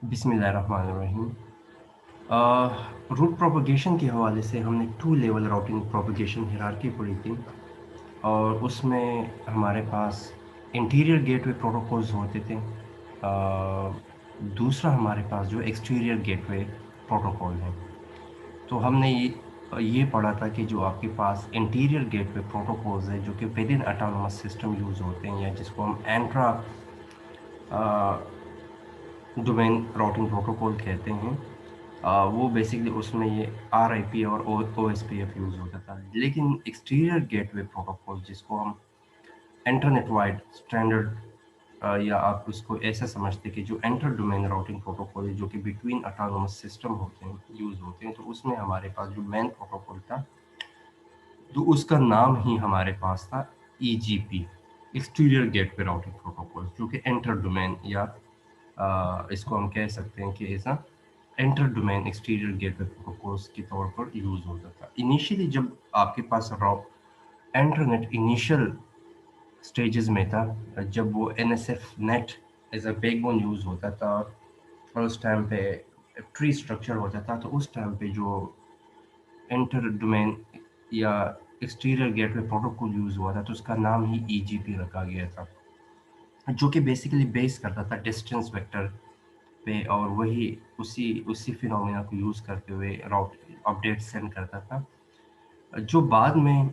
बिस्मिल्लाहिर्रहमानिर्रहीम। Root propagation के हवाले से हमने two level routing propagation hierarchy पढ़ी थी और उसमें हमारे पास इंटीरियर गेटवे प्रोटोकॉल्स होते थे। दूसरा हमारे पास जो एक्सटीरियर गेटवे प्रोटोकॉल है। तो हमने ये पढ़ा था कि जो आपके पास इंटीरियर गेटवे प्रोटोकॉल्स है जो कि with in autonomous system use होते हैं या जिसको हम एंट्रा डोमेन राउटिंग प्रोटोकॉल कहते हैं। वो बेसिकली उसमें ये आरआईपी और ओएसपीएफ यूज़ होता था। लेकिन एक्सटीरियर गेटवे प्रोटोकॉल जिसको हम इंटरनेट वाइड स्टैंडर्ड या आप उसको ऐसा समझते कि जो इंटर डोमेन राउटिंग प्रोटोकॉल है जो कि बिटवीन ऑटोनोमस सिस्टम होते हैं यूज़ होते हैं, तो उसमें हमारे पास जो मेन प्रोटोकॉल था तो उसका नाम ही हमारे पास था EGP, exterior gateway routing protocol, जो कि इंटर डोमेन या इसको हम कह सकते हैं कि ऐसा inter domain exterior gateway protocols के तौर पर यूज़ होता था। इनिशियली जब आपके पास इंटरनेट इनिशियल स्टेजेस में था, जब वो NSF net as a backbone use होता था और उस टाइम पे ट्री स्ट्रक्चर होता था, तो उस टाइम पे जो इंटर डोमेन या एक्सटीरियर गेटवे प्रोटोकॉल यूज़ हुआ था तो उसका नाम ही ईजीपी रखा गया था, जो कि बेसिकली बेस करता था डिस्टेंस वेक्टर पे और वही उसी उसी फिनोमेना को यूज़ करते हुए राउट अपडेट सेंड करता था, जो बाद में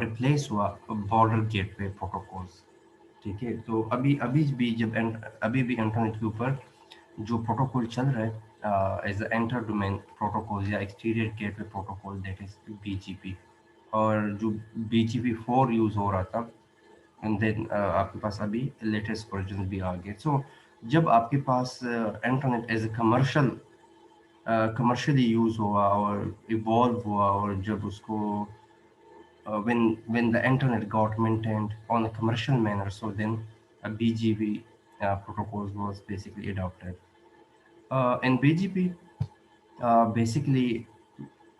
रिप्लेस हुआ बॉर्डर गेटवे प्रोटोकॉल्स। ठीक है, तो अभी अभी भी अभी भी इंटरनेट के ऊपर जो प्रोटोकॉल चल रहा है एज एंटर डोमेन प्रोटोकॉल या exterior gateway protocol, that is BGP. और जो बीजीपी 4 यूज़ हो रहा था एंड देन आपके पास अभी लेटेस्ट वर्जन भी आ गए। सो जब आपके पास internet as a commercially use हुआ और इवॉल्व हुआ और जब उसको when the internet got maintained on a commercial manner, so then a BGP protocol was basically adopted. In BGP, basically,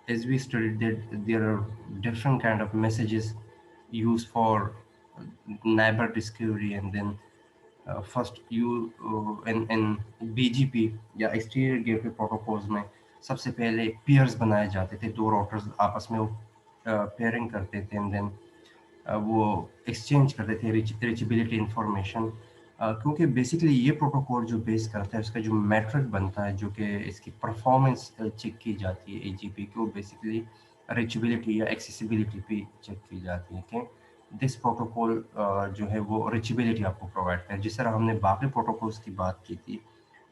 as we studied that there are different kind of messages used for neighbor discovery, and then first you in BGP या exterior gateway protocols में सबसे पहले peers बनाए जाते थे, दो routers आपस में पेयरिंग करते थे एंड देन वो एक्सचेंज करते थे रीचेबिलिटी इंफॉर्मेशन, क्योंकि बेसिकली ये प्रोटोकॉल जो बेस करता है उसका जो मैट्रिक बनता है जो कि इसकी परफॉर्मेंस चेक की जाती है एजीपी की, वो बेसिकली रीचेबिलिटी या एक्सेसिबिलिटी पे चेक की जाती है कि दिस प्रोटोकॉल जो है वो रीचेबिलिटी आपको प्रोवाइड करे। जिस तरह हमने बाकी प्रोटोकॉल्स की बात की थी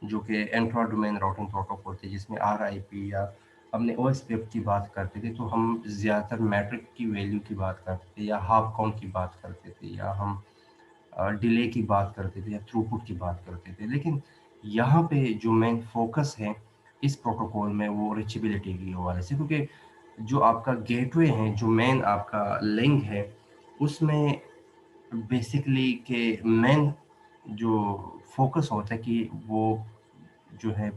जो कि इंट्रा डोमेन राउटिंग प्रोटोकॉल थे जिसमें आरआईपी या हमने ओएसपीएफ की बात करते थे, तो हम ज़्यादातर मैट्रिक की वैल्यू की बात करते थे या हाफ काउंट की बात करते थे या हम डिले की बात करते थे या थ्रूपुट की बात करते थे। लेकिन यहाँ पे जो मेन फोकस है इस प्रोटोकॉल में वो रीचेबिलिटी की हवाले से, क्योंकि जो आपका गेटवे है, जो मेन आपका लिंक है, उसमें बेसिकली के मेन जो फोकस होता है कि वो जो है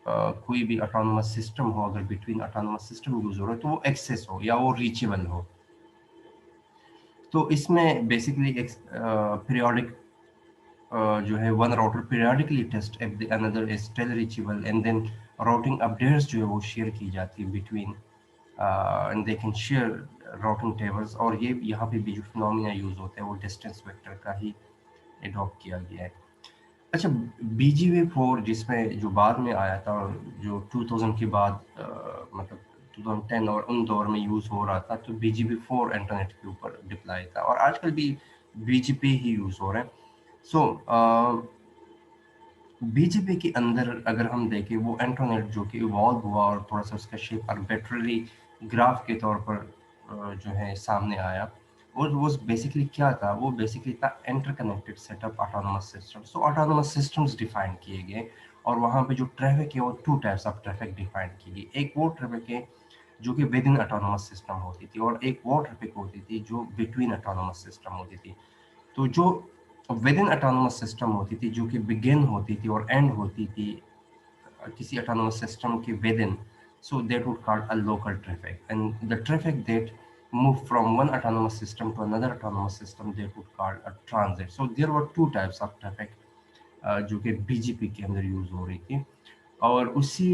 कोई भी ऑटोनोमस सिस्टम हो, अगर बिटवीन ऑटोनोमस सिस्टम यूज़ हो रहा है तो वो एक्सेस हो या वो रीचेबल हो। तो इसमें बेसिकली एक पीरियोडिक जो है one router periodically test if the another is still reachable and then routing updates जो है वो शेयर की जाती है between and they can share routing tables. और ये यहाँ पे भी जो फिनोमिना यूज़ होता है वो डिस्टेंस वेक्टर का ही एडॉप्ट किया गया है। अच्छा, BGP4 जिसमें जो बाद में आया था और जो 2000 के बाद मतलब 2010 और उन दौर में यूज़ हो रहा था, तो BGP4 इंटरनेट के ऊपर डिप्लॉय था और आजकल भी BGP ही यूज़ हो रहे हैं। सो बीजेपी के अंदर अगर हम देखें वो इंटरनेट जो कि इवॉल्व हुआ और थोड़ा सा उसका शेप आर्बिट्ररी ग्राफ के तौर पर जो है सामने आया, और वो बेसिकली क्या था, वो बेसिकली था इंटरकनेक्टेड सेटअप ऑटोनोमस सिस्टम। सो ऑटोनोमस सिस्टम्स डिफाइन किए गए और वहाँ पे जो ट्रैफिक है वो two types of traffic define की गई। एक वो ट्रैफिक है जो कि विद इन ऑटोनोमस सिस्टम होती थी और एक वो ट्रैफिक होती थी जो बिटवीन ऑटोनोमस सिस्टम होती थी। तो जो विद इन ऑटोनोमस सिस्टम होती थी जो कि बिगिन होती थी और एंड होती थी किसी ऑटोनोमस सिस्टम के with in, so that would call a local traffic, and the traffic that move from one autonomous system to another autonomous system that would call a transit. So there were two types of traffic जो कि BGP के अंदर use हो रही थी। और उसी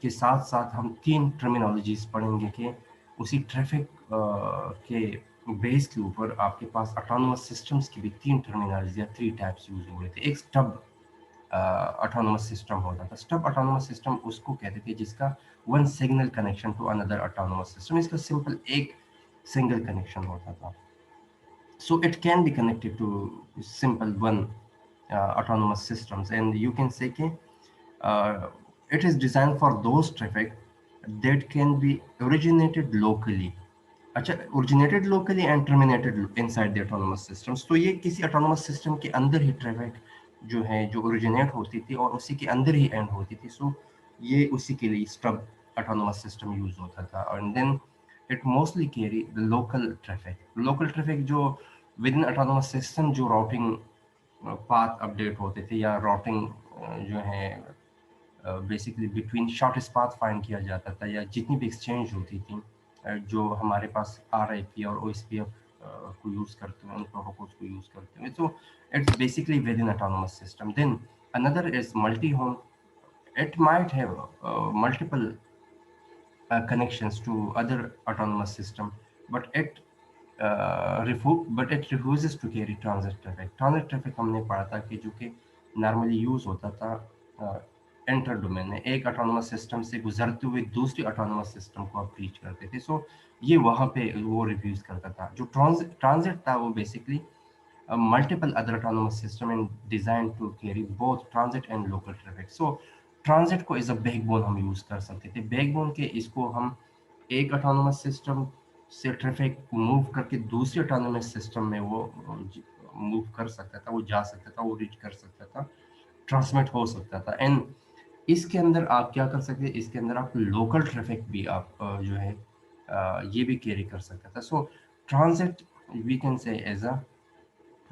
के साथ साथ हम 3 टर्मिनोलॉजीज़ पढ़ेंगे कि उसी ट्रैफ़िक के बेस के ऊपर आपके पास ऑटोनोमस सिस्टम्स की भी 3 टर्मिनोलॉजी या 3 टाइप्स यूज़ हो रहे थे। एक स्टब ऑटोनोमस सिस्टम होता था। स्टब ऑटोनोमस सिस्टम उसको कहते थे जिसका one signal connection to another autonomous system, इसका सिंपल एक सिंगल कनेक्शन होता था। So it can be connected to simple one autonomous systems, and you can say कि it is designed for those traffic that can be originated locally. अच्छा, originated locally and terminated inside the autonomous systems. तो ये किसी autonomous system के अंदर ही traffic जो है जो originate होती थी और उसी के अंदर ही end होती थी। So ये उसी के लिए stub autonomous system use होता था। And then it mostly carry the local traffic. Local traffic जो within autonomous system जो routing path update होते थे या routing जो है basically between shortest path find किया जाता था, या जितनी भी एक्सचेंज होती थी जो हमारे पास RIP और OSPF को यूज़ करते हुए, उन प्रोटोकॉल्स को यूज़ करते हुए। So it's basically within autonomous system. Then another is multi home. It might have multiple connections to other autonomous system, but it refuses to carry transit traffic. Transit traffic हमने पढ़ा था कि जो कि normally use होता था inter domain में, एक ऑटोनोमस सिस्टम से गुजरते हुए दूसरी ऑटोनोमस सिस्टम को आप रीच करते थे। सो ये वहाँ पे वो रिफ्यूज करता था। जो ट्रांजिट था वो basically multiple other autonomous system and designed to carry both transit and local traffic. So transit को एज अ बैकबोन हम यूज कर सकते थे। बैकबोन के इसको हम एक ऑटोनोमस सिस्टम से ट्रैफिक मूव करके दूसरे ऑटोनोमस सिस्टम में वो मूव कर सकता था, वो जा सकता था, वो रीच कर सकता था, ट्रांसमिट हो सकता था। एंड इसके अंदर आप क्या कर सकते हैं, इसके अंदर आप लोकल ट्रैफिक भी आप जो है ये भी कैरी कर सकता था। So transit we can say as a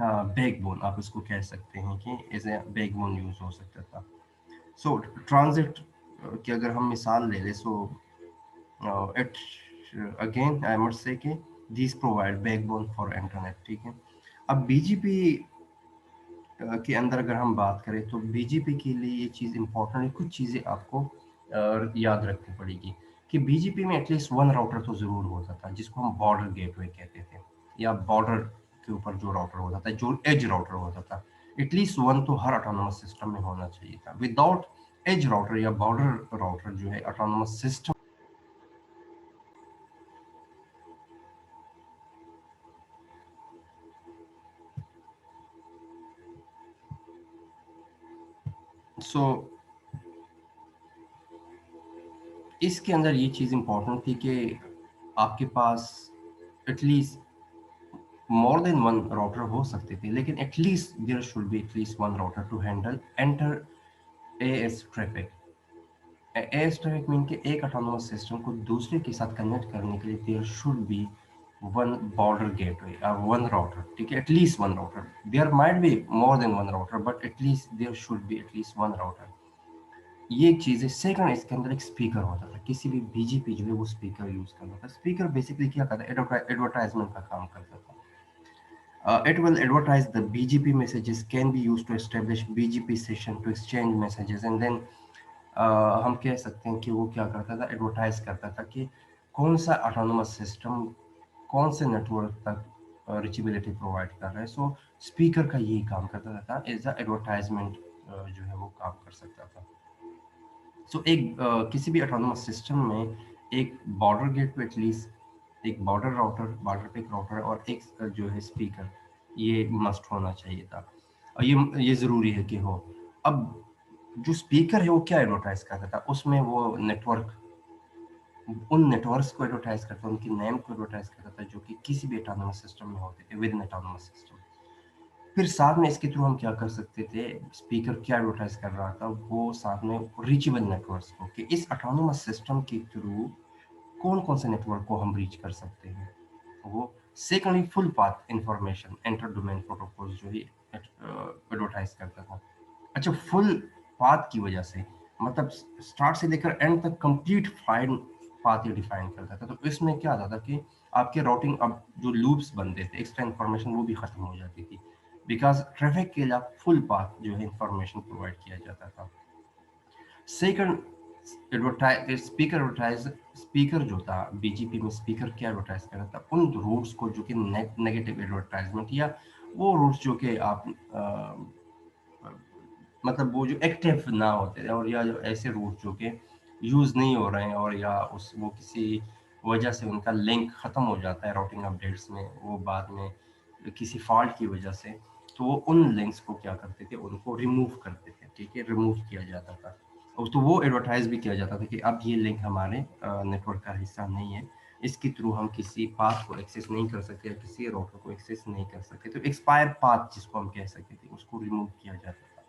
backbone आप इसको कह सकते हैं कि एज ए बैकबोन यूज हो सकता था। सो ट्रांजिट की अगर हम मिसाल ले लें, so it again I must say कि this provide backbone for internet. ठीक है, अब बीजीपी के अंदर अगर हम बात करें तो बीजीपी के लिए ये चीज़ इंपॉर्टेंट है। कुछ चीज़ें आपको याद रखनी पड़ेगी कि बीजीपी में एटलीस्ट वन राउटर तो ज़रूर होता था जिसको हम बॉर्डर गेटवे कहते थे, या बॉर्डर के ऊपर जो राउटर होता था, जो एज राउटर होता था, एटलीस्ट वन तो हर ऑटोनोमस सिस्टम में होना चाहिए था। विदाउट एज राउटर या बॉर्डर राउटर जो है ऑटोनोमस सिस्टम सो इसके अंदर ये चीज़ इंपॉर्टेंट थी कि आपके पास at least more than one router हो सकते थे, लेकिन at least there should be at least one router to handle enter AS traffic. AS traffic mean कि एक autonomous system को दूसरे के साथ कनेक्ट करने के लिए there should be one border gateway or one router. ठीक है, at least one router. There might be more than one router, but at least there should be at least one router. ये एक चीज़ है। Second, इसके अंदर एक speaker होता था। किसी भी बीजीपी जो है वो स्पीकर यूज करता था। स्पीकर बेसिकली क्या करता है, एडवर्टाइजमेंट का काम करता था। It will advertise the BGP messages can be used to establish BGP session to exchange messages, and then हम कह सकते हैं कि वो क्या करता था, एडवर्टाइज करता था कि कौन सा ऑटोनोमस सिस्टम कौन से नेटवर्क तक रिचेबिलिटी प्रोवाइड कर रहा है। सो स्पीकर का यही काम करता था, एज अ एडवर्टाइजमेंट जो है वो काम कर सकता था। सो एक किसी भी ऑटोनोमस सिस्टम में एक बॉर्डर गेट पे एटलीस्ट एक बॉर्डर राउटर, बॉर्डर पे एक राउटर और एक जो है स्पीकर, ये मस्ट होना चाहिए था, और ये ज़रूरी है कि हो। अब जो स्पीकर है वो क्या एडवर्टाइज करता था, उसमें वो नेटवर्क, उन नेटवर्क्स को एडवर्टाइज करता था, उनकी नेम को एडवर्टाइज करता था जो कि किसी भी ऑटोनोमस सिस्टम में होते थे, विद इन ऑटोनोमस सिस्टम। फिर साथ में इसके थ्रू हम क्या कर सकते थे, स्पीकर क्या एडवर्टाइज कर रहा था, वो साथ में रीचेबल नेटवर्क्स को, कि इस ऑटोनोमस सिस्टम के थ्रू कौन कौन से नेटवर्क को हम रीच कर सकते हैं। वो secondly full path information inter domain protocol जो है एडवर्टाइज करता था। अच्छा, फुल पाथ की वजह से मतलब स्टार्ट से लेकर एंड तक कंप्लीट फाइन पाथ ही डिफाइन करता था। तो इसमें क्या आता था कि आपके राउटिंग अब जो लूप्स बनते थे, एक्स्ट्रा इंफॉर्मेशन वो भी खत्म हो जाती थी। बिकॉज ट्रैफिक के लिए फुल पाथ जो है इंफॉर्मेशन प्रोवाइड किया जाता था। सेकंड, स्पीकर जो था बीजीपी में, स्पीकर क्या एडवर्टाइज कर रहा था, उन रूट्स को जो कि नेगेटिव एडवर्टाइजमेंट, या वो रूट्स जो कि आप मतलब वो जो एक्टिव ना होते हैं, और या जो ऐसे रूट जो कि यूज़ नहीं हो रहे हैं, और या उस वो किसी वजह से उनका लिंक ख़त्म हो जाता है राउटिंग अपडेट्स में, वो बाद में किसी फॉल्ट की वजह से, तो वो उन लिंक्स को क्या करते थे, उनको रिमूव करते थे। ठीक है, रिमूव किया जाता था। और तो वो एडवर्टाइज भी किया जाता था कि अब ये लिंक हमारे नेटवर्क का हिस्सा नहीं है, इसके थ्रू हम किसी पाथ को एक्सेस नहीं कर सकते, या किसी राउटर को एक्सेस नहीं कर सकते। तो एक्सपायर पाथ जिसको हम कह सकते थे, उसको रिमूव किया जाता था।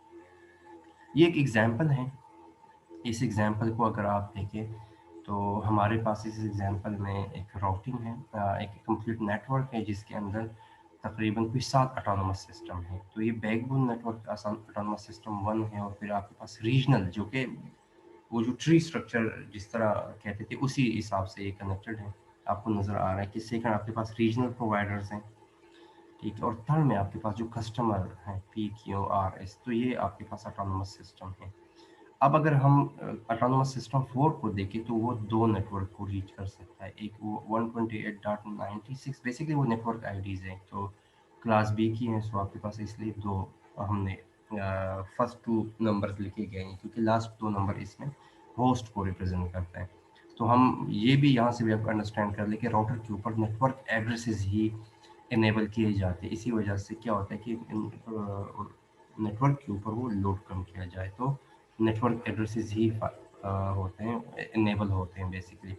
ये एक एग्जाम्पल है। इस एग्जाम्पल को अगर आप देखें तो हमारे पास इस एग्जाम्पल में एक राउटिंग है, एक कंप्लीट नेटवर्क है जिसके अंदर तकरीबन कोई 7 ऑटोनोमस सिस्टम है। तो ये बैकबोन नेटवर्क ऑटोनोमस सिस्टम 1 है, और फिर आपके पास रीजनल जो कि वो जो ट्री स्ट्रक्चर जिस तरह कहते थे उसी हिसाब से ये कनेक्टेड है। आपको नज़र आ रहा है कि सेकंड आपके पास रीजनल प्रोवाइडर्स हैं, ठीक है, और थर्ड में आपके पास जो कस्टमर हैं PQRS, तो ये आपके पास ऑटोनोमस सिस्टम है। अब अगर हम ऑटोनोमस सिस्टम 4 को देखें तो वो दो नेटवर्क को रीच कर सकता है। एक वो 128.96, बेसिकली वो नेटवर्क आईडीज़ हैं तो क्लास बी की हैं, सो आपके पास इसलिए दो हमने फर्स्ट टू नंबर्स लिखे गए हैं, क्योंकि लास्ट दो नंबर इसमें होस्ट को रिप्रेजेंट करता है। तो हम ये भी यहाँ से भी आप अंडरस्टैंड कर लें कि राउटर के ऊपर नेटवर्क एड्रेसेस ही इनेबल किए जाते हैं। इसी वजह से क्या होता है कि नेटवर्क के ऊपर वो लोड कम किया जाए, तो नेटवर्क एड्रेसेस ही होते हैं, इनेबल होते हैं बेसिकली।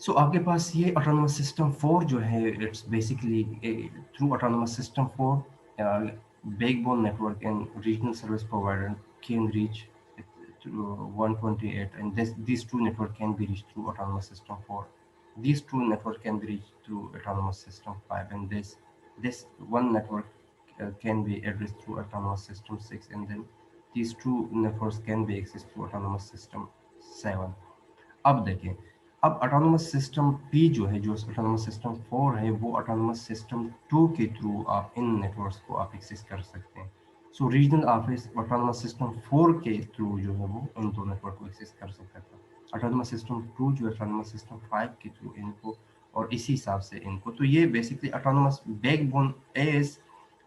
सो आपके पास ये ऑटोनोमस सिस्टम 4 जो है, it's basically through autonomous system 4 backbone network and regional service provider can reach to 128, and these two network can be reached through autonomous system 4. These two network can be reached through autonomous system 5, and this one network can be addressed through autonomous system 6, and then these two networks can be accessed through autonomous system 7. अब देखें, अब autonomous system P जो है, जो autonomous system 4 है, वो autonomous system 2 के through आप इन नेटवर्क्स को आप एक्सेस कर सकते हैं। सो रीजनल ऑफिस ऑटोनोमस सिस्टम 4 के थ्रू जो है वो इन दो नेटवर्क को एक्सेस कर सकता था। ऑटोनोमस सिस्टम 2 जो है ऑटोनोमस सिस्टम 5 के थ्रू इनको, और इसी हिसाब से इनको। तो ये बेसिकली ऑटोनोमस बैकबोन एएस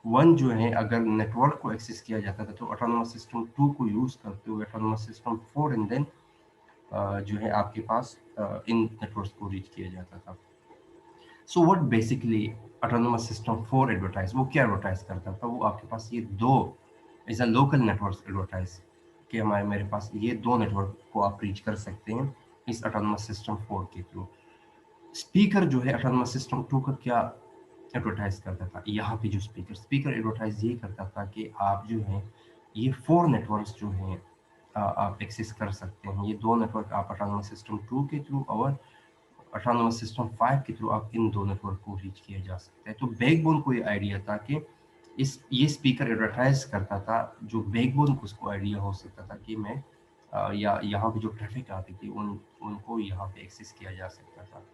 1 जो है, अगर नेटवर्क को एक्सेस किया जाता था तो ऑटोनोमस सिस्टम 2 को यूज़ करते हुए ऑटोनोमस सिस्टम 4 एंड देन जो है आपके पास इन नेटवर्क्स को रीच किया जाता था। So what basically autonomous system 4 advertise, वो क्या एडवर्टाइज करता था, वो आपके पास ये दो as a local network advertise कि हमारे मेरे पास ये दो नेटवर्क को आप रीच कर सकते हैं इस ऑटोनोमस सिस्टम 4 के थ्रू। स्पीकर जो है ऑटोनोमस सिस्टम 2 का क्या एडवर्टाइज करता था, यहाँ पे जो स्पीकर एडवर्टाइज ये करता था कि आप जो है ये 4 नेटवर्क्स जो हैं आप एक्सेस कर सकते हैं। ये दो नेटवर्क आप ऑटोनोमस सिस्टम 2 के थ्रू और ऑटोनोमस सिस्टम 5 के थ्रू आप इन दो नेटवर्क को रीच किया जा सकता है। तो बैकबोन को ये आइडिया था कि ये स्पीकर एडवर्टाइज करता था, जो बैकबोन को उसको आइडिया हो सकता था कि मैं या यहाँ पे जो ट्रैफिक आती थी उनको यहाँ पे एक्सेस किया जा सकता था।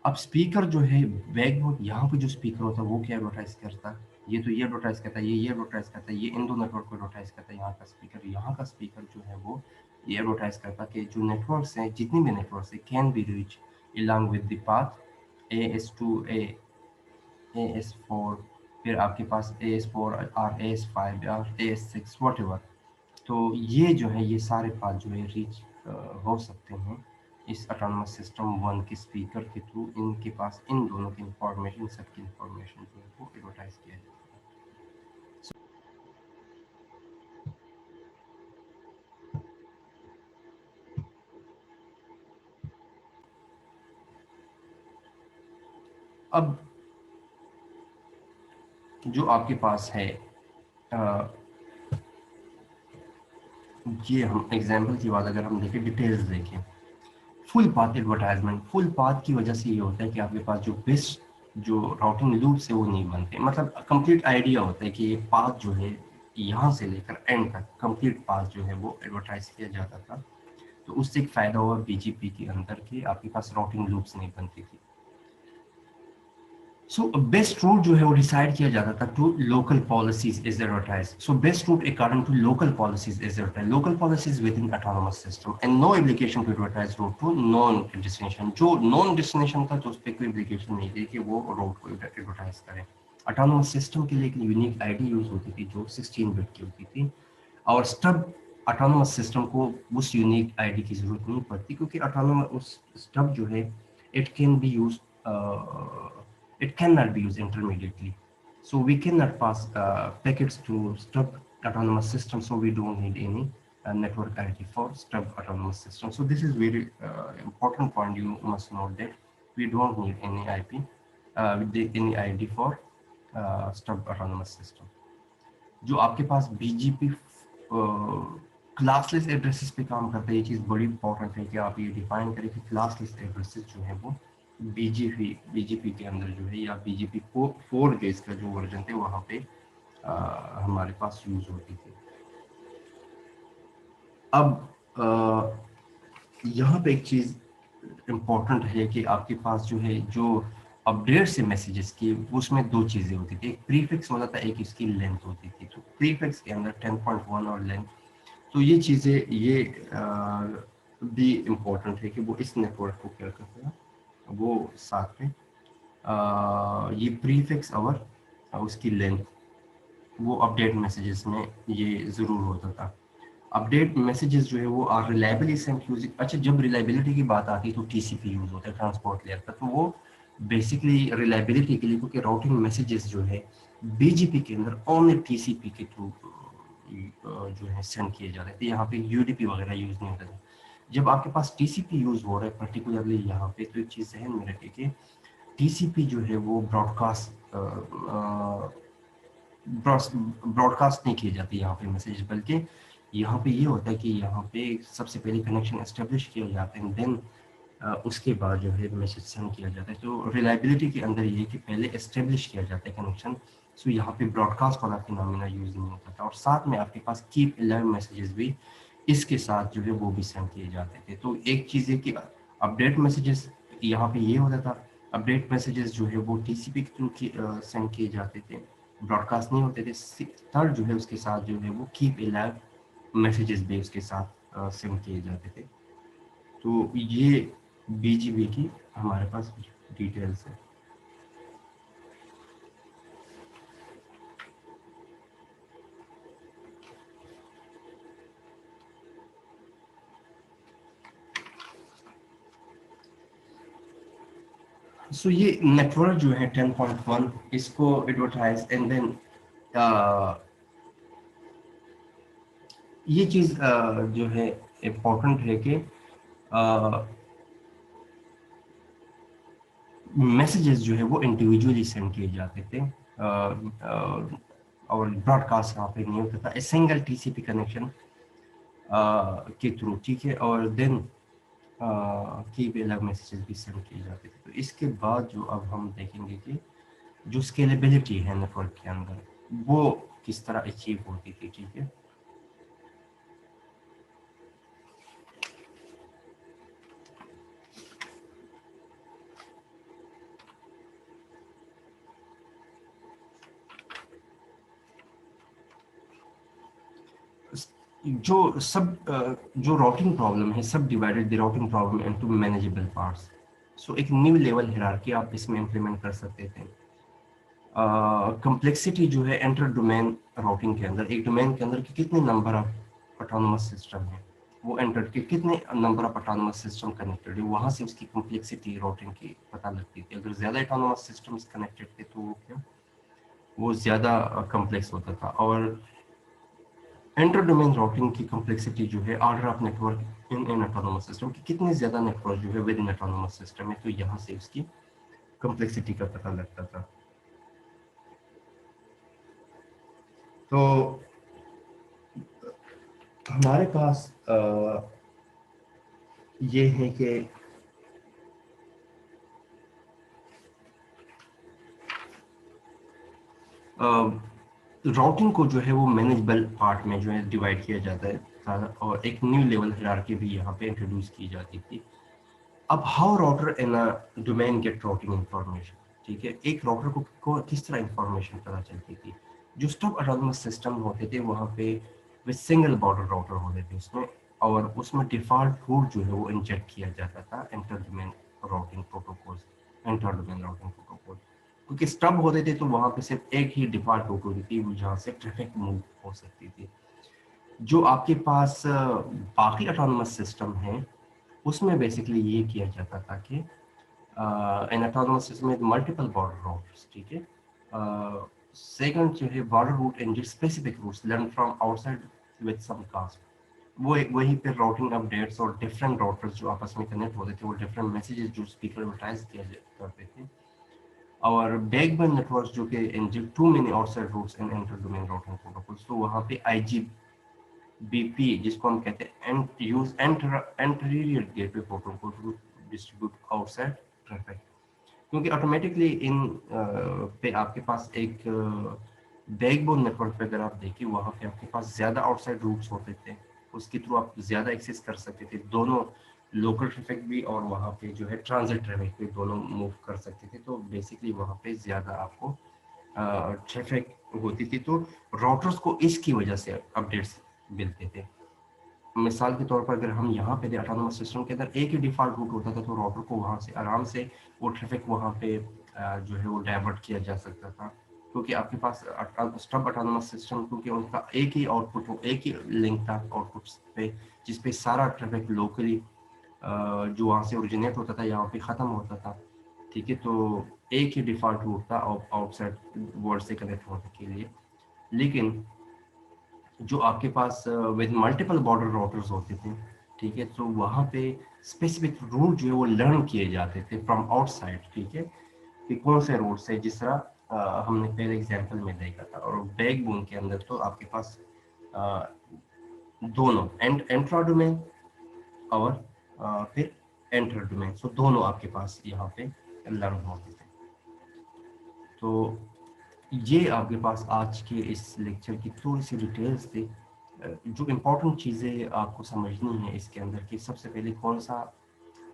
अब स्पीकर जो है बैकबोन, यहाँ पे जो स्पीकर होता है वो क्या एडवर्टाइज करता है, ये तो ये एडवर्टाइज करता है, ये एडवर्टाइज करता है, ये इन दो नेटवर्क को एडवर्टाइज करता है। यहाँ का स्पीकर जो है वो ये एडवर्टाइज करता है कि जो नेटवर्क्स हैं, जितनी भी नेटवर्क्स है, can be reach along with the path AS2 AS4, फिर आपके पास AS4 और AS5 और AS6 whatever। तो ये जो है ये सारे पाथ जो है रीच हो सकते हैं इस ऑटोनोमस सिस्टम 1 के स्पीकर के थ्रू। इनके पास इन दोनों की इंफॉर्मेशन, सबकी इंफॉर्मेशन जो है वो एडवर्टाइज किया जाता है। अब जो आपके पास है अ, ये हम एग्जाम्पल की बात अगर हम देखें, डिटेल्स देखें, full path advertisement, full path की वजह से ये होता है कि आपके पास जो बेस्ट जो राउटिंग लूप्स है वो नहीं बनते। मतलब कंप्लीट आइडिया होता है कि ये पाथ जो है यहाँ से लेकर एंड तक कंप्लीट पाथ जो है वो एडवर्टाइज किया जाता था। तो उससे एक फ़ायदा हुआ बीजीपी के अंदर के आपके पास राउटिंग लूप्स नहीं बनती थी। सो बेस्ट रूट जो है वो डिसाइड किया जाता था to local policies is advertise. So best route according to local policies is advertise, local policies within autonomous system and no application to advertise route to non destination. जो non destination था तो उस पर कोई application नहीं थी कि वो रूट को एडवर्टाइज करें. ऑटोनोमस सिस्टम के लिए एक यूनिक आईडी यूज होती थी जो 16 बिट की होती थी, और स्टब ऑटोनोमस सिस्टम को उस यूनिक आईडी की जरूरत नहीं पड़ती क्योंकि ऑटोनोमस उस स्टब जो है it can be use, it cannot be used intermediately. So we cannot pass packets to stub autonomous system. So we don't need any network ID for stub autonomous system. So this is very important point. You must know that we don't need any IP, any ID for stub autonomous system. जो आपके पास BGP classless addresses पे काम करता है, ये चीज़ बड़ी important है कि आप ये डिफाइन करें कि क्लासलेस एड्रेसेस जो है वो बीजीपी के अंदर जो है, या बीजीपी 4 बेस का जो वर्जन थे वहाँ पे हमारे पास यूज होती थी. अब यहाँ पे एक चीज़ इम्पोर्टेंट है कि आपके पास जो है जो अपडेट से मैसेजेस की, उसमें दो चीज़ें होती थी. एक प्रीफिक्स होता था, एक इसकी लेंथ होती थी. तो प्रीफिक्स के अंदर 10.1 और लेंथ, तो ये चीज़ें ये भी इम्पोर्टेंट है कि वो इस नेटवर्क को क्या करते हैं, वो साथ में ये प्रीफिक्स और उसकी लेंथ वो अपडेट मैसेजेस में ये ज़रूर होता था. अपडेट मैसेजेस जो है वो आर रिलायबली सेंट यूजिंग. अच्छा, जब रिलायबिलिटी की बात आती है तो टीसीपी यूज होता है ट्रांसपोर्ट लेयर का, तो वो बेसिकली रिलायबिलिटी के लिए, क्योंकि राउटिंग मैसेजेस जो है बीजीपी के अंदर ओनली टीसीपी के थ्रू जो है सेंड किए जाते थे. यहाँ पे यूडीपी वगैरह यूज नहीं होता था. जब आपके पास टीसीपी यूज हो रहा है पर्टिकुलरली यहाँ पे, तो एक चीज़ जहन में रखिए कि टीसीपी जो है वो ब्रॉडकास्ट नहीं किए जाते यहाँ पे मैसेज, बल्कि यहाँ पे ये होता है कि यहाँ पे सबसे पहले कनेक्शन एस्टेब्लिश किया जाता है, देन उसके बाद जो है मैसेज सेंड किया जाता है. तो रिलायबिलिटी के अंदर ये है कि पहले एस्टेब्लिश किया जाता है कनेक्शन. सो यहाँ पे ब्रॉडकास्ट वाला फिनोमेना यूज नहीं होता था, और साथ में आपके पास कीप अलाइव मैसेजेस भी इसके साथ जो है वो भी सेंड किए जाते थे. तो एक चीज़ है कि अपडेट मैसेजेस यहाँ पे ये होता था, अपडेट मैसेजेस जो है वो टीसीपी के थ्रू सेंड किए जाते थे, ब्रॉडकास्ट नहीं होते थे. थर्ड जो है उसके साथ जो है वो कीप अलाइव मैसेजेस भी उसके साथ सेंड किए जाते थे. तो ये बीजीबी की हमारे पास डिटेल्स है. सो ये नेटवर्क जो है 10.1 इसको एडवर्टाइज एंड देन ये चीज जो है इम्पोर्टेंट है कि मैसेजेस जो है वो इंडिविजुअली सेंड किए जाते थे, और ब्रॉडकास्ट यहाँ पे नहीं होता था. सिंगल टीसीपी कनेक्शन के थ्रू, ठीक है, और देन की भी अलग मैसेजेस भी सेंड किए जाते थे. तो इसके बाद जो अब हम देखेंगे कि जो स्केलेबिलिटी है नेटवर्क के अंदर वो किस तरह अचीव होती थी, ठीक है. जो राउटिंग प्रॉब्लम है, subdivided the routing problem into manageable parts. So एक न्यू लेवल हायरार्की आप इसमें इंप्लीमेंट कर सकते थे. कंप्लेक्सिटी जो है इंटर डोमेन राउटिंग के अंदर, एक डोमेन के अंदर कितने नंबर ऑफ ऑटोनोमस सिस्टम है, वो एंटर के कितने number of autonomous system connected है, वहाँ से उसकी कम्प्लेक्सिटी राउटिंग की पता लगती थी. अगर ज़्यादा ऑटोनोमस सिस्टम्स कनेक्टेड थे तो वो क्या, वो ज़्यादा कम्प्लेक्स होता था. और इंटर डोमेन राउटिंग की कम्प्लेक्सिटी जो है order of network in an autonomous system की, कितने ज़्यादा नेटवर्क जो है विद इन ऑटोनोमस सिस्टम है, तो यहाँ से उसकी कम्प्लेक्सिटी का पता लगता था. तो हमारे पास ये है कि राउटिंग को जो है वो मैनेजेबल पार्ट में जो है डिवाइड किया जाता है, और एक न्यू लेवल हायरार्की भी यहाँ पे इंट्रोड्यूस की जाती थी. अब how router in a domain get routing information, ठीक है, एक राउटर को किस तरह इंफॉर्मेशन पता चलती थी। जो स्टब ऑटोनमस सिस्टम होते थे वहाँ पे वे सिंगल बॉर्डर राउटर होते थे उसमें, और उसमें डिफॉल्ट रूट जो है वो इंजेक्ट किया जाता था inter domain routing protocol, inter domain routing protocol. क्योंकि स्टब होते थे तो वहाँ पे सिर्फ एक ही डिफॉल्ट रूट होती थी जहाँ से ट्रैफिक मूव हो सकती थी। जो आपके पास बाकी ऑटोनमस सिस्टम है उसमें बेसिकली ये किया जाता था कि an autonomous system with multiple border routes, ठीक है। सेकंड जो है border route and just specific routes learn from outside with some cost। वो वहीं पे राउटिंग अपडेट्स और डिफरेंट राउटर्स जो आपस में कनेक्ट होते थे वो डिफरेंट मैसेजेस जो स्पीकर एडवर्टाइज किया करते थे। और बैकबोन नेटवर्क जो कि inject to many outside routes and inter domain routing protocols, तो वहाँ पे IGBP जिसको हम कहते हैं use interior gateway protocol to distribute outside traffic. क्योंकि ऑटोमेटिकली इन पे आपके पास एक बैकबोन नेटवर्क पे अगर आप देखिए वहाँ पे आपके पास ज़्यादा आउटसाइड रूट्स होते थे, उसके थ्रू आप ज़्यादा एक्सेस कर सकते थे, दोनों लोकल ट्रैफिक भी और वहाँ पे जो है ट्रांजिट ट्रैफिक भी दोनों मूव कर सकते थे। तो बेसिकली वहाँ पे ज़्यादा आपको ट्रैफिक होती थी, तो राउटर्स को इसकी वजह से अपडेट्स मिलते थे। मिसाल के तौर पर अगर हम यहाँ पे ऑटोनोमस सिस्टम के अंदर एक ही डिफॉल्ट रूट होता था तो राउटर को वहाँ से आराम से वो ट्रैफिक वहाँ पे जो है वो डाइवर्ट किया जा सकता था। क्योंकि आपके पास स्टब ऑटोनोमस सिस्टम, क्योंकि उनका एक ही आउटपुट हो, एक ही लिंक था आउटपुट पे जिसपे सारा ट्रैफिक लोकली जो वहाँ से ओरिजिनेट होता था यहाँ पे ख़त्म होता था, ठीक है। तो एक ही डिफॉल्ट रूट था आउटसाइड वर्ल्ड से कनेक्ट होने के लिए। लेकिन जो आपके पास विद मल्टीपल बॉर्डर राउटर्स होते थे, ठीक है, तो वहाँ पे स्पेसिफिक रूट जो है वो लर्न किए जाते थे फ्रॉम आउटसाइड, ठीक है, कि कौन से रूट से, जिस तरह हमने पहले एग्जांपल में देखा था। और बैकबोन के अंदर तो आपके पास अ, दोनों एंट्रा डोमेन और फिर एंटर डोमेन, सो दोनों आपके पास यहाँ पे लर्न होते थे। तो ये आपके पास आज के इस लेक्चर की थोड़ी सी डिटेल्स थी। जो इम्पोर्टेंट चीज़ें आपको समझनी है इसके अंदर कि सबसे पहले कौन सा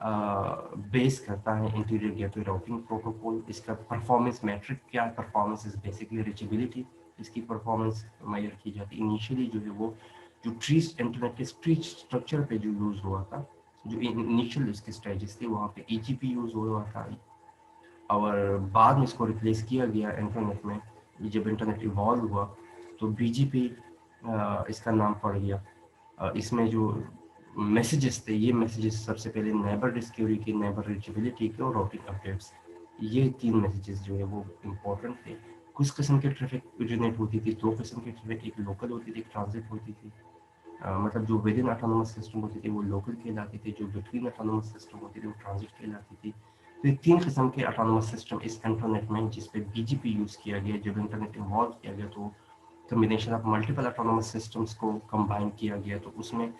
बेस करता है इंटीरियर गेटवे राउटिंग प्रोटोकॉल, इसका परफॉर्मेंस मैट्रिक क्या है। परफॉर्मेंस इज बेसिकली रीचेबिलिटी, इसकी परफॉर्मेंस मेजर की जाती है। इनिशियली जो है वो जो ट्री इंटरनेट के ट्री स्ट्रक्चर पे जो यूज़ हुआ था, जो इनिशियल इसके स्टेजेस थे वहाँ पे EGP यूज़ हुआ था, और बाद में इसको रिप्लेस किया गया इंटरनेट में। जब इंटरनेट इवॉल्व हुआ तो BGP इसका नाम पड़ गया। इसमें जो मैसेजेस थे, ये मैसेजेस सबसे पहले नेबर डिस्कवरी के, नेबर रीचेबिलिटी के और राउटिंग अपडेट्स, ये तीन मैसेजेस जो है वो इम्पोर्टेंट थे। कुछ किस्म के ट्रैफिक ओरिजिनेट होती थी, दो किस्म की ट्रैफिक, एक लोकल होती थी, एक ट्रांजिट होती थी। मतलब जो विद इन ऑटोनोमस सिस्टम होती थी वो लोकल कहलाती थी, जो बिटवीन ऑटोनोमस सिस्टम होती थी वो ट्रांजिट कहलाती थी। तो ये तीन किस्म के ऑटोनोमस सिस्टम इस इंटरनेट में, जिस पे BGP यूज़ किया गया, जब इंटरनेट इवॉल्व किया गया तो combination of multiple autonomous systems को कंबाइन किया गया। तो उसमें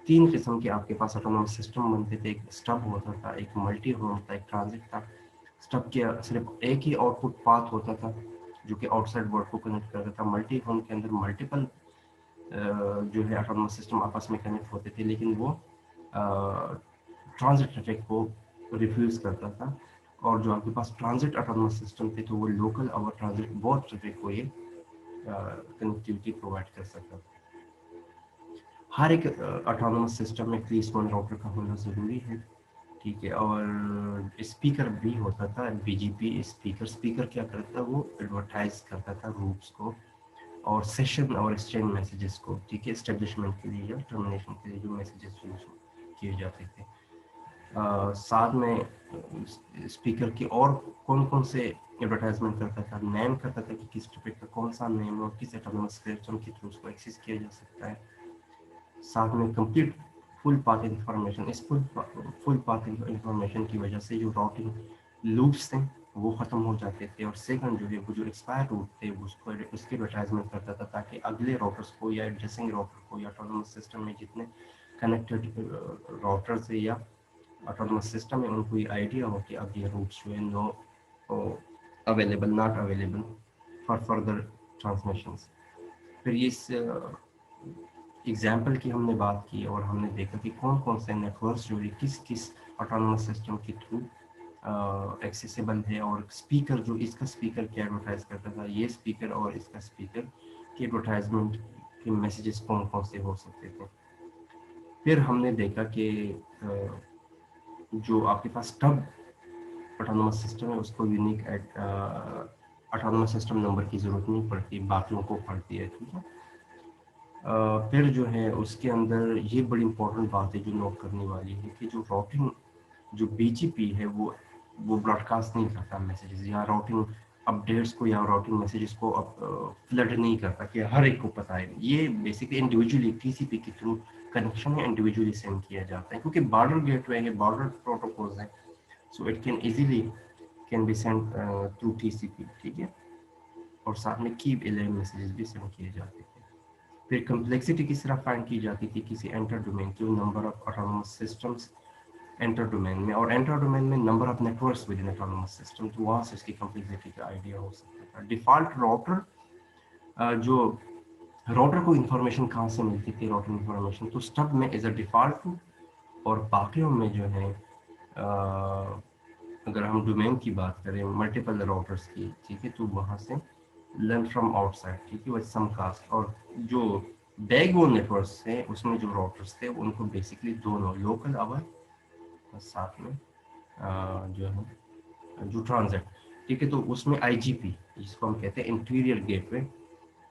तीन किस्म के आपके पास ऑटोनोमस सिस्टम बनते थे। एक स्टब होता था, एक मल्टी होम था, एक ट्रांजिट था। स्टब के सिर्फ एक ही आउटपुट पाथ होता था जो कि आउटसाइड वर्ल्ड को कनेक्ट करता था। मल्टी होम के अंदर मल्टीपल जो है ऑटोनोमस सिस्टम आपस में कनेक्ट होते थे, लेकिन वो ट्रांजिट ट्रैफिक को रिफ्यूज करता था। और जो आपके पास ट्रांजिट ऑटोनोमस सिस्टम थे तो वो लोकल और ट्रांजिट बहुत ट्रैफिक को ये कनेक्टिविटी प्रोवाइड कर सकता था। हर एक ऑटोनोमस सिस्टम में एटलीस्ट वन राउटर का होना ज़रूरी है, ठीक है। और स्पीकर भी होता था, BGP स्पीकर। स्पीकर क्या करता था, वो एडवर्टाइज करता था रूट्स को और सेशन और एक्सचेंज मैसेजेस को, ठीक है, एस्टेब्लिशमेंट के लिए या टर्मिनेशन के लिए जो मैसेजेस यूज किए जाते थे। साथ में स्पीकर की और कौन कौन से एडवर्टाइजमेंट करता था, नेम करता था कि किस टॉपिक का कौन सा नेम और किस ऑटोनोमस सिस्टम के थ्रू उसको एक्सेस किया जा सकता है। साथ में कंप्लीट फुल पाथ इंफॉर्मेशन। इस फुल पाथ इंफॉर्मेशन की वजह से जो राउटिंग लूप्स थे वो ख़त्म हो जाते थे। और सेकंड जो है वो जो एक्सपायर रूट थे उसको उसकी एडवर्टाइजमेंट करता था ताकि अगले राउटर्स को या एड्रेसिंग राउटर को या ऑटोनोमस सिस्टम में जितने कनेक्टेड राउटर्स है या ऑटोनोमस सिस्टम है उनको ये आइडिया हो कि अब ये रूट्स जो है no available, not available for further transmissions. फिर ये एग्जाम्पल की हमने बात की और हमने देखा कि कौन कौन से नेटवर्क्स जो है किस किस ऑटोनोमस सिस्टम के थ्रू एक्सेसिबल है, और स्पीकर जो इसका स्पीकर क्या एडवर्टाइज करता था, ये स्पीकर और इसका स्पीकर की एडवर्टाइजमेंट के मैसेजेस कौन कौन से हो सकते थे। फिर हमने देखा कि जो आपके पास टब ऑटोनोमस सिस्टम है उसको यूनिक ऑटोनोमस सिस्टम नंबर की ज़रूरत नहीं पड़ती, बाकियों को पड़ती है, ठीक है। फिर जो है उसके अंदर ये बड़ी इंपॉर्टेंट बात है जो नोट करने वाली है कि जो राउटिंग जो बीजीपी है वो ब्रॉडकास्ट नहीं करता मैसेजेस या राउटिंग अपडेट्स को या राउटिंग मैसेजेस को फ्लड नहीं करता कि हर एक को पता है। ये बेसिकली इंडिविजुअली टीसीपी के थ्रू कनेक्शन है, इंडिविजुअली सेंड किया जाता है, क्योंकि बॉर्डर गेटवे है, बॉर्डर प्रोटोकॉल्स है, so it can easily can be send through TCP, ठीक है। और साथ में की 11 मैसेजेस भी सेंड किए जाते थे। फिर कम्प्लेक्सिटी किस तरह फाइंड की जाती थी किसी एंटर डोमेन की, number of autonomous systems enter domain में, और एंटर डोमेन में number of networks with in autonomous system, तो वहाँ से इसकी कम्प्लेक्सिटी का आइडिया हो सकता था। डिफ़ॉल्ट राउटर जो राउटर को इन्फॉर्मेशन कहाँ से मिलती थी, राउटिंग इन्फॉर्मेशन तो स्टब में एज अ डिफ़ॉल्ट, और बाकियों में जो है अगर हम डोमेन की बात करें मल्टीपल राउटर्स की, ठीक है, तो वहाँ से लर्न फ्रॉम आउटसाइड, ठीक है, विद सम कास्ट। और जो बैकबोन नेटवर्क्स थे उसमें जो राउटर्स थे उनको बेसिकली दोनों लोकल आवर और साथ में जो है जो ट्रांजिट, ठीक है, तो उसमें आईजीपी जिसको हम कहते हैं इंटीरियर गेटवे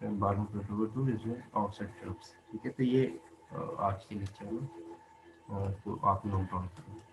बारहवीं protocol two is outside trips, ठीक है। तो ये आज के लेक्चर में तो आप नोट डाउन करें।